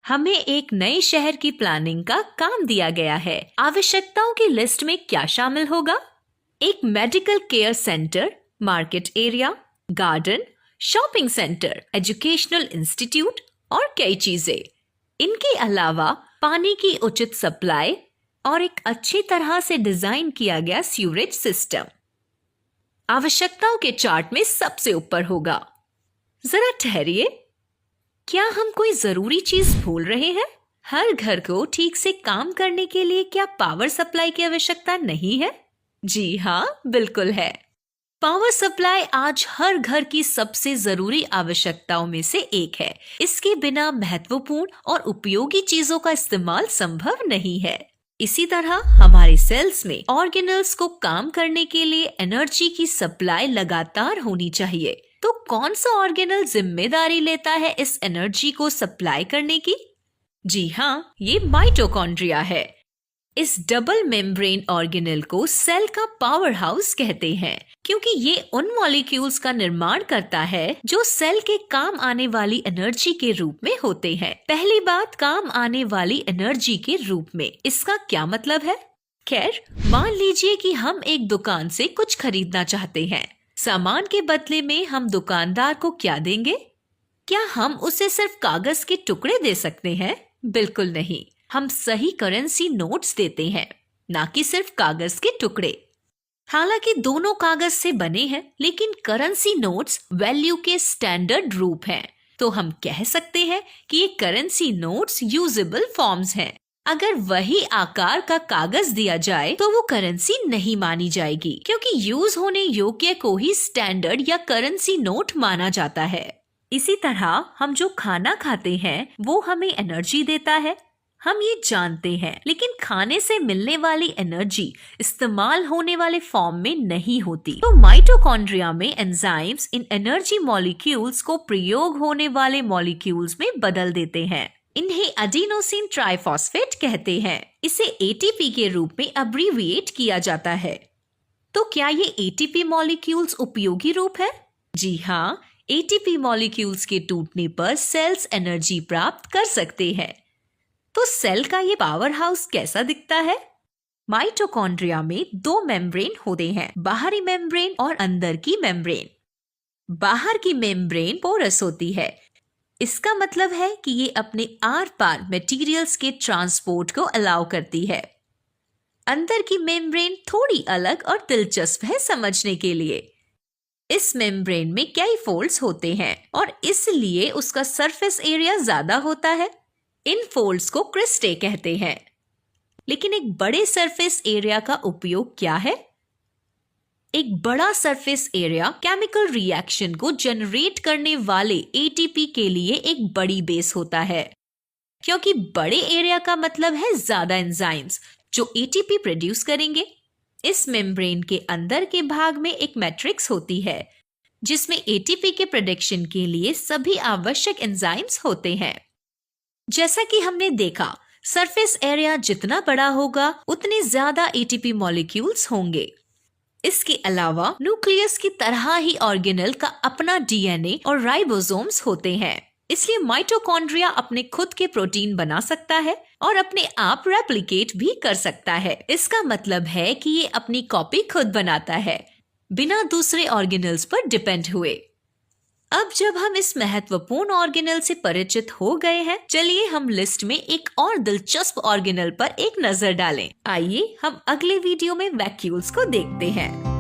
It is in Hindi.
हमें एक नए शहर की प्लानिंग का काम दिया गया है। आवश्यकताओं की लिस्ट में क्या शामिल होगा? एक medical care centre, market area, garden, shopping centre, educational institute और कई चीजें। इनके अलावा पानी की उचित सप्लाई और एक अच्छी तरह से डिजाइन किया गया सीवरेज सिस्टम आवश्यकताओं के चार्ट में सबसे ऊपर होगा। जरा ठहरिए, क्या हम कोई जरूरी चीज भूल रहे हैं? हर घर को ठीक से काम करने के लिए क्या पावर सप्लाई की आवश्यकता नहीं है? जी हाँ, बिल्कुल है। पावर सप्लाई आज हर घर की सबसे जरूरी आवश्यकताओं में से एक है। इसके बिना महत्वपूर्ण और उपयोगी चीजों का इस्तेमाल संभव नहीं है। इसी तरह हमारे सेल्स में ऑर्गेनल्स को काम करने के लिए एनर्जी की सप्लाई लगातार होनी चाहिए। तो कौन सा ऑर्गेनल जिम्मेदारी लेता है इस एनर्जी को सप्लाई करने की? जी हाँ, ये माइटोकॉन्ड्रिया है। इस डबल मेम्ब्रेन ऑर्गेनल को सेल का पावर हाउस कहते हैं, क्योंकि ये उन मॉलिक्यूल्स का निर्माण करता है जो सेल के काम आने वाली एनर्जी के रूप में होते हैं। पहली बात, काम आने वाली एनर्जी के रूप में, इसका क्या मतलब है? खैर, मान लीजिए कि हम एक दुकान से कुछ खरीदना चाहते हैं। सामान के बदले में हम दुकानदार को क्या देंगे? क्या हम उसे सिर्फ कागज के टुकड़े दे सकते हैं? बिल्कुल नहीं, हम सही करेंसी नोट्स देते हैं, ना कि सिर्फ कागज के टुकड़े। हालांकि दोनों कागज से बने हैं, लेकिन करेंसी नोट्स वैल्यू के स्टैंडर्ड रूप हैं। तो हम कह सकते हैं कि ये करेंसी नोट्स यूजेबल फॉर्म्स हैं। अगर वही आकार का कागज दिया जाए तो वो करेंसी नहीं मानी जाएगी, क्योंकि यूज होने योग्य को ही स्टैंडर्ड या करेंसी नोट माना जाता है। इसी तरह हम जो खाना खाते हैं वो हमें एनर्जी देता है, हम ये जानते हैं, लेकिन खाने से मिलने वाली एनर्जी इस्तेमाल होने वाले फॉर्म में नहीं होती। तो माइटोकॉन्ड्रिया में एंजाइम्स इन एनर्जी मॉलिक्यूल्स को प्रयोग होने वाले मॉलिक्यूल्स में बदल देते हैं। इन्हें एडिनोसिन ट्राइफॉस्फेट कहते हैं। इसे एटीपी के रूप में अब्रीविएट किया जाता है। तो क्या ये एटीपी मॉलिक्यूल्स उपयोगी रूप है? जी हाँ, एटीपी मॉलिक्यूल्स के टूटने पर सेल्स एनर्जी प्राप्त कर सकते हैं। तो सेल का ये पावर हाउस कैसा दिखता है? माइटोकॉन्ड्रिया में दो मेम्ब्रेन होते हैं, बाहरी मेम्ब्रेन और अंदर की मेम्ब्रेन। बाहर की मेम्ब्रेन पोरस होती है। इसका मतलब है कि ये अपने आर पार मटेरियल्स के ट्रांसपोर्ट को अलाउ करती है। अंदर की मेम्ब्रेन थोड़ी अलग और दिलचस्प है समझने के लिए। इस मेम्ब्रेन में कई फोल्ड्स होते हैं और इसलिए उसका सरफेस एरिया ज्यादा होता है। इन फोल्ड्स को क्रिस्टे कहते हैं। लेकिन एक बड़े सरफेस एरिया का उपयोग क्या है? एक बड़ा सरफेस एरिया केमिकल रिएक्शन को जनरेट करने वाले एटीपी के लिए एक बड़ी बेस होता है, क्योंकि बड़े एरिया का मतलब है ज्यादा एंजाइम्स जो एटीपी प्रोड्यूस करेंगे। इस मेम्ब्रेन के अंदर के भाग में एक मैट्रिक्स होती है, जिसमें एटीपी के प्रोडक्शन के लिए सभी आवश्यक एंजाइम्स होते हैं। जैसा कि हमने देखा, सरफेस एरिया जितना बड़ा होगा उतने ज्यादा एटीपी मॉलिक्यूल्स होंगे। इसके अलावा न्यूक्लियस की तरह ही ऑर्गेनल का अपना डीएनए और राइबोसोम्स होते हैं। इसलिए माइटोकॉन्ड्रिया अपने खुद के प्रोटीन बना सकता है और अपने आप रेप्लिकेट भी कर सकता है। इसका मतलब है कि ये अपनी कॉपी खुद बनाता है, बिना दूसरे ऑर्गेनल्स पर डिपेंड हुए। अब जब हम इस महत्वपूर्ण ऑर्गेनल से परिचित हो गए हैं, चलिए हम लिस्ट में एक और दिलचस्प ऑर्गेनल पर एक नजर डालें। आइए हम अगले वीडियो में वैक्यूल्स को देखते हैं।